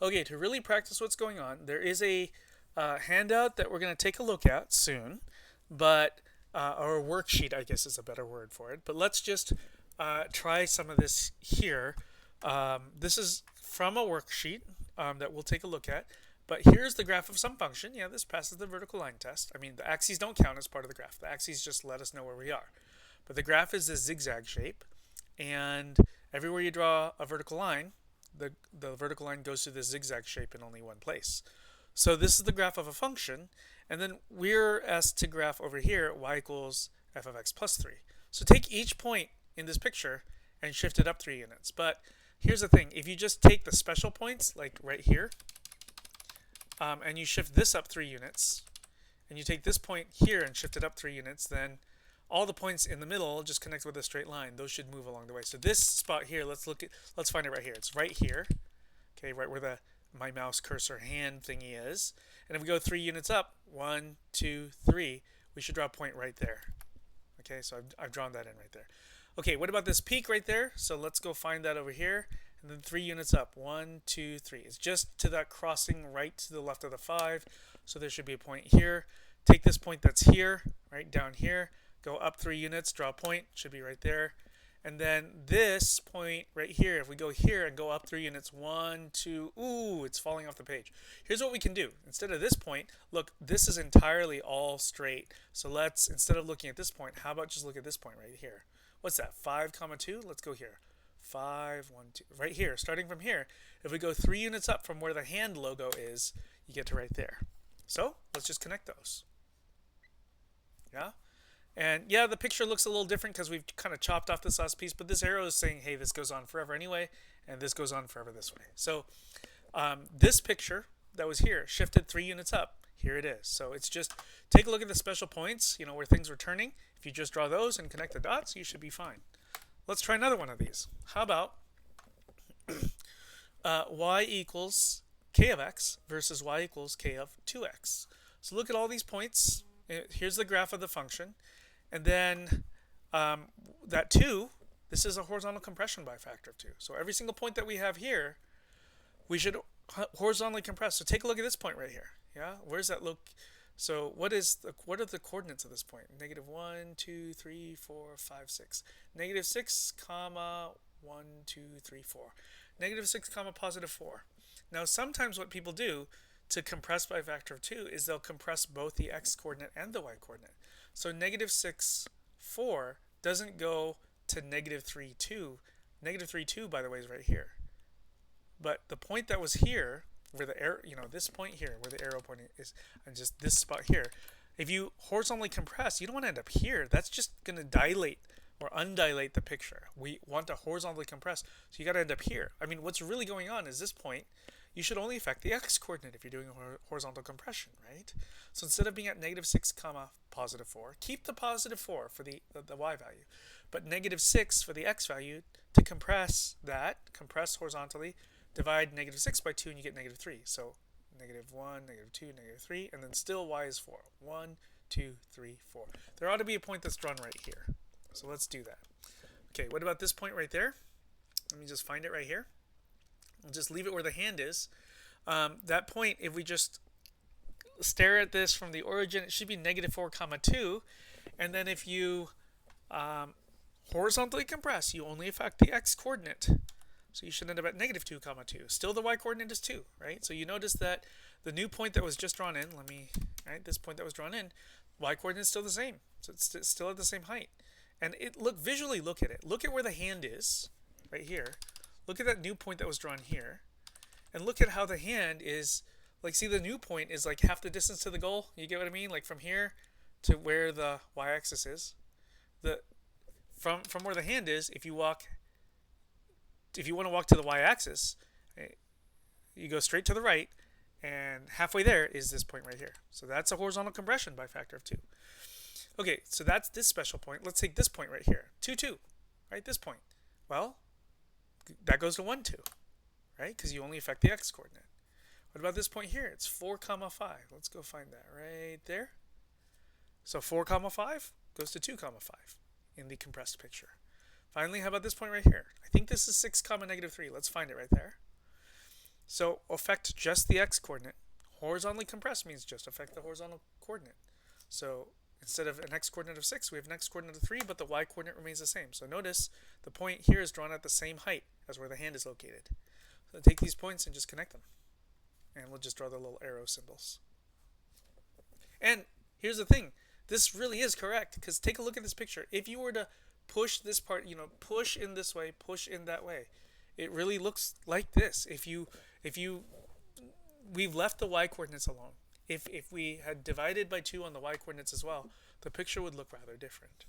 Okay, to really practice what's going on, there is a handout that we're going to take a look at soon, but or a worksheet, I guess is a better word for it. But let's just try some of this here. This is from a worksheet that we'll take a look at. But here's the graph of some function. Yeah, this passes the vertical line test. I mean, the axes don't count as part of the graph. The axes just let us know where we are. But the graph is this zigzag shape, and everywhere you draw a vertical line, the vertical line goes through this zigzag shape in only one place. So this is the graph of a function, and then we're asked to graph over here y equals f of x plus 3. So take each point in this picture and shift it up 3 units. But here's the thing. If you just take the special points, like right here, and you shift this up 3 units, and you take this point here and shift it up 3 units, then all the points in the middle just connect with a straight line. Those should move along the way. So this spot here, let's find it right here. It's right here. Okay, right where my mouse cursor hand thingy is. And if we go 3 units up, 1, 2, 3, we should draw a point right there. Okay, so I've drawn that in right there. Okay, what about this peak right there? So let's go find that over here. And then 3 units up, 1, 2, 3. It's just to that crossing right to the left of the 5. So there should be a point here. Take this point that's here, right down here. Go up 3 units, draw a point, should be right there. And then this point right here, if we go here and go up 3 units, 1, 2, ooh, it's falling off the page. Here's what we can do. Instead of this point, look, this is entirely all straight. So let's, instead of looking at this point, how about just look at this point right here? What's that, 5, 2? Let's go here. 5, 1, 2, right here, starting from here. If we go 3 units up from where the hand logo is, you get to right there. So let's just connect those. Yeah? And yeah, the picture looks a little different because we've kind of chopped off this last piece, but this arrow is saying, hey, this goes on forever anyway, and this goes on forever this way. So this picture that was here shifted 3 units up. Here it is. So it's just take a look at the special points, you know, where things were turning. If you just draw those and connect the dots, you should be fine. Let's try another one of these. How about y equals k of x versus y equals k of 2x. So look at all these points. Here's the graph of the function. And then that 2, this is a horizontal compression by a factor of 2. So every single point that we have here, we should horizontally compress. So take a look at this point right here. Yeah, where's that look? So what are the coordinates of this point? Negative 1, 2, 3, 4, 5, 6. Negative 6, comma 1, 2, 3, 4. Negative 6, comma positive 4. Now sometimes what people do to compress by a factor of 2 is they'll compress both the x coordinate and the y coordinate. So negative 6, 4 doesn't go to negative 3, 2. Negative 3, 2, by the way, is right here. But the point that was here, where the arrow, you know, this point here, where the arrow point is, and just this spot here, if you horizontally compress, you don't want to end up here. That's just going to dilate or undilate the picture. We want to horizontally compress, so you got to end up here. I mean, what's really going on is this point, you should only affect the x coordinate if you're doing horizontal compression, right? So instead of being at negative 6, comma positive 4, keep the positive 4 for the y value, but negative 6 for the x value to compress that, compress horizontally, divide negative 6 by 2 and you get negative 3. So negative 1, negative 2, negative 3, and then still y is 4. 1, 2, 3, 4. There ought to be a point that's drawn right here. So let's do that. Okay, what about this point right there? Let me just find it right here. I'll just leave it where the hand is. That point, if we just stare at this from the origin, it should be negative 4, comma 2. And then if you horizontally compress, you only affect the x coordinate. So you should end up at negative 2, comma 2. Still the y coordinate is 2, right? So you notice that the new point that was just drawn in, this point that was drawn in, y coordinate is still the same. So it's still at the same height. And visually look at it. Look at where the hand is, right here. Look at that new point that was drawn here. And look at how the hand is, like, see, the new point is like half the distance to the goal. You get what I mean? Like from here to where the y-axis is. From where the hand is, if you want to walk to the y-axis, you go straight to the right, and halfway there is this point right here. So that's a horizontal compression by a factor of 2. Okay, so that's this special point. Let's take this point right here, 2, 2, right? This point. Well, that goes to 1, 2, right? Because you only affect the x coordinate. What about this point here? It's 4, comma 5. Let's go find that right there. So 4, comma 5 goes to 2, comma 5 in the compressed picture. Finally, how about this point right here? I think this is 6, comma negative 3. Let's find it right there. So affect just the x-coordinate. Horizontally compressed means just affect the horizontal coordinate. So instead of an x-coordinate of 6, we have an x-coordinate of 3, but the y-coordinate remains the same. So notice the point here is drawn at the same height as where the hand is located. So take these points and just connect them. And we'll just draw the little arrow symbols. And here's the thing. This really is correct, because take a look at this picture. If you were to push this part, push in this way, push in that way, it really looks like this. We've left the y-coordinates alone. If we had divided by 2 on the y-coordinates as well, the picture would look rather different.